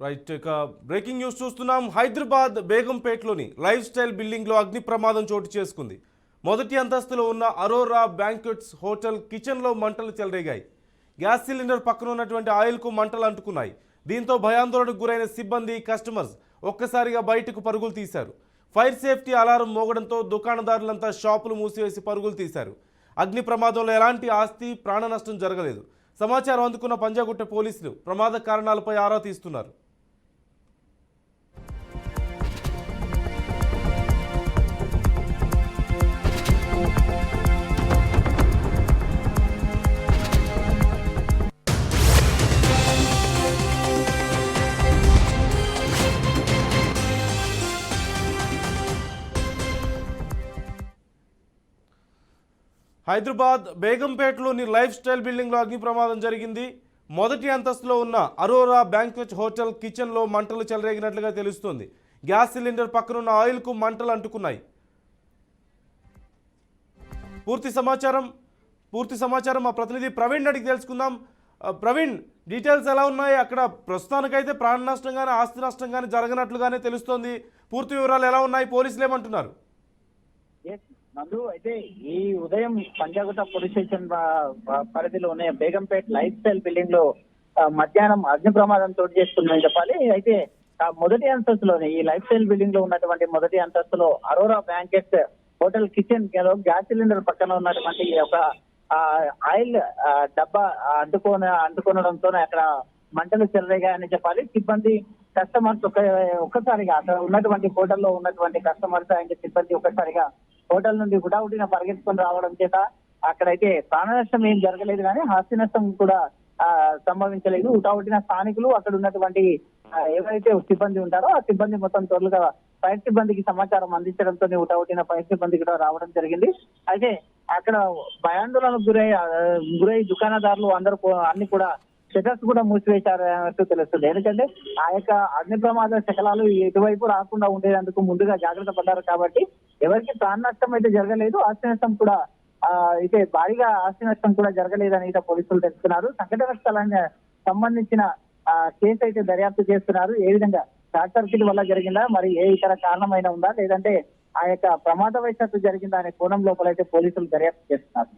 Right ఇక breaking news చూస్తున్నాం. Hyderabad బేగంపేటలోని life style బిల్డింగ్లో అగ్ని ప్రమాదం చోటు చేసుకుంది. మొదటి అంతస్తులో ఉన్న అరోరా బ్యాంక్వెట్స్ హోటల్ కిచెన్లో మంటలు చెలరేగాయి. గ్యాస్ సిలిండర్ పక్కన ఉన్నటువంటి ఆయిల్కు మంటలు అంటుకున్నాయి. దీంతో భయాందోళనకు గురైన సిబ్బంది, కస్టమర్స్ ఒక్కసారిగా బయటకు పరుగులు తీశారు. ఫైర్ సేఫ్టీ అలారం మోగడంతో దుకాణదారులంతా షాపులు మూసివేసి పరుగులు తీశారు. అగ్ని ప్రమాదంలో ఎలాంటి ఆస్తి, ప్రాణ నష్టం జరగలేదు. సమాచారం అందుకున్న పంజాగుట్ట పోలీసులు ప్రమాద కారణాలపై ఆరా తీస్తున్నారు. హైదరాబాద్ బేగంపేటలోని లైఫ్ స్టైల్ బిల్డింగ్లో అగ్ని ప్రమాదం జరిగింది. మొదటి అంతస్తులో ఉన్న అరోరా బ్యాంక్వెట్ హోటల్ కిచెన్లో మంటలు చెలరేగినట్లుగా తెలుస్తోంది. గ్యాస్ సిలిండర్ పక్కనున్న ఆయిల్కు మంటలు అంటుకున్నాయి. పూర్తి సమాచారం మా ప్రతినిధి ప్రవీణ్ అడిగి తెలుసుకుందాం. ప్రవీణ్, డీటెయిల్స్ ఎలా ఉన్నాయి? అక్కడ ప్రస్తుతానికైతే ప్రాణ నష్టం కానీ ఆస్తి నష్టం కానీ జరగనట్లుగానే తెలుస్తోంది. పూర్తి వివరాలు ఎలా ఉన్నాయి? పోలీసులు ఏమంటున్నారు? నందు, అయితే ఈ ఉదయం పంజాగుట్ట పోలీస్ స్టేషన్ పరిధిలోనే బేగంపేట్ లైఫ్ స్టైల్ బిల్డింగ్ లో మధ్యాహ్నం అగ్ని ప్రమాదం చోటు చేసుకుందని చెప్పాలి. అయితే మొదటి అంతస్తులోనే ఈ లైఫ్ స్టైల్ బిల్డింగ్ లో ఉన్నటువంటి మొదటి అంతస్తులో Aurora banquet hotel kitchen gas cylinder పక్కన ఉన్నటువంటి ఒక ఆయిల్ డబ్బా అంటుకోనడంతో అక్కడ మంటలు చెలరేగాయని చెప్పాలి. సిబ్బంది, కస్టమర్స్ ఒక్కసారిగా అక్కడ ఉన్నటువంటి హోటల్లో ఉన్నటువంటి కస్టమర్స్ అండ్ సిబ్బంది ఒక్కసారిగా హోటల్ నుండి హుటాహుటిన పరిగెత్తుకొని రావడం చేత అక్కడైతే ప్రాణ నష్టం ఏం జరగలేదు, కానీ ఆస్తి నష్టం కూడా సంభవించలేదు. హుటాహుటిన స్థానికులు, అక్కడ ఉన్నటువంటి ఎవరైతే సిబ్బంది ఉంటారో ఆ సిబ్బంది మొత్తం త్వరగా ఫైర్ సిబ్బందికి సమాచారం అందించడంతో హుటాహుటిన ఫైర్ సిబ్బంది కూడా రావడం జరిగింది. అయితే అక్కడ భయాందోళనకు గురై దుకాణదారులు అందరూ అన్ని కూడా షటర్స్ కూడా మూసివేశారంటూ తెలుస్తుంది. ఎందుకంటే ఆ యొక్క అగ్ని ప్రమాద శకలాలు ఎటువైపు రాకుండా ఉండేందుకు ముందుగా జాగ్రత్త పడ్డారు కాబట్టి ఎవరికి ప్రాణ నష్టం అయితే జరగలేదు. ఆస్తి నష్టం కూడా అయితే భారీగా ఆస్తి నష్టం కూడా జరగలేదని అయితే పోలీసులు తెలుస్తున్నారు. సంఘటన స్థలానికి సంబంధించిన కేసు అయితే దర్యాప్తు చేస్తున్నారు. ఏ విధంగా షార్ట్ సర్క్యూట్ వల్ల జరిగిందా, మరి ఏ ఇతర కారణమైన ఉందా, లేదంటే ఆ యొక్క ప్రమాదవశాత్తు జరిగిందా అనే కోణం లోపల అయితే పోలీసులు దర్యాప్తు చేస్తున్నారు.